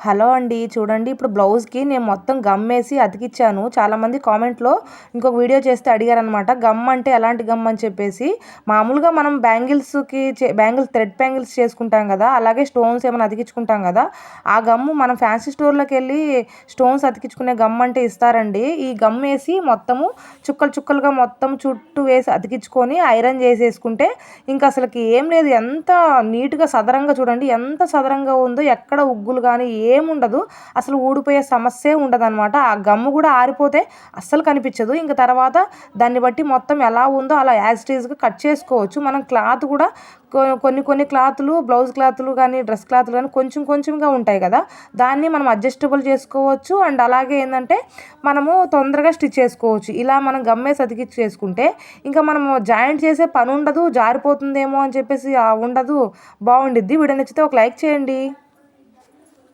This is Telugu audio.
హలో అండి. చూడండి ఇప్పుడు బ్లౌజ్‌కి నేను మొత్తం గమ్మేసి అతికిచ్చాను. చాలామంది కామెంట్‌లో ఇంకొక వీడియో చేస్తే అడిగారనమాట. గమ్ అంటే ఎలాంటి గమ్ అని చెప్పేసి. మామూలుగా మనం థ్రెడ్ బ్యాంగిల్స్ చేసుకుంటాం గదా! అలాగే స్టోన్స్ ఏమైనా అతికించుకుంటాం గదా! ఆ గమ్ము మనం ఫ్యాన్సీ స్టోర్‌లోకెళ్ళి స్టోన్స్ అతికించుకునే గమ్ అంటే ఇస్తారండి. ఈ గమ్మేసి మొత్తము చుక్కలు చుక్కలుగా మొత్తం చుట్టూ వేసి అతికించుకొని ఐరన్ చేసేసుకుంటే ఇంక అసలకి ఏం లేదు. ఎంత నీట్‌గా సదరంగా చూడండి. ఎంత సదరంగా ఉందో ఎక్కడ ఉగ్గులు గానీ ఏముండదు. అసలు ఊడిపోయే సమస్యే ఉండదనమాట. ఆ గమ్ము గూడా ఆరిపోతే అస్సలు కనిపిచ్చదు. ఇంక తర్వాత దాన్ని బట్టి మొత్తం ఎలా ఉందో అలా యాజ్ ఇట్ ఈజ్‌గా కట్ చేసుకోవచ్చు. మనం క్లాత్ గూడా కొన్ని క్లాతులు, బ్లౌజ్ క్లాతులు గానీ, డ్రెస్ క్లాతులు గానీ కొంచెం కొంచెంగా ఉంటాయి గదా! దాన్ని మనం అడ్జస్టబుల్ చేసుకోవచ్చు. అండ్ అలాగే ఏందంటే మనము తొందరగా స్టిచ్ చేసుకోవచ్చు. ఇలా మనం గమ్మేసి అతికిచ్చేసుకుంటే ఇంకా మనము జాయింట్ చేసే పనుండదు. జారిపోతుందేమో అని చెప్పేసి ఉండదు. బావుండిద్ది. వీడియో నచ్చితే ఒక లైక్ చేయండి.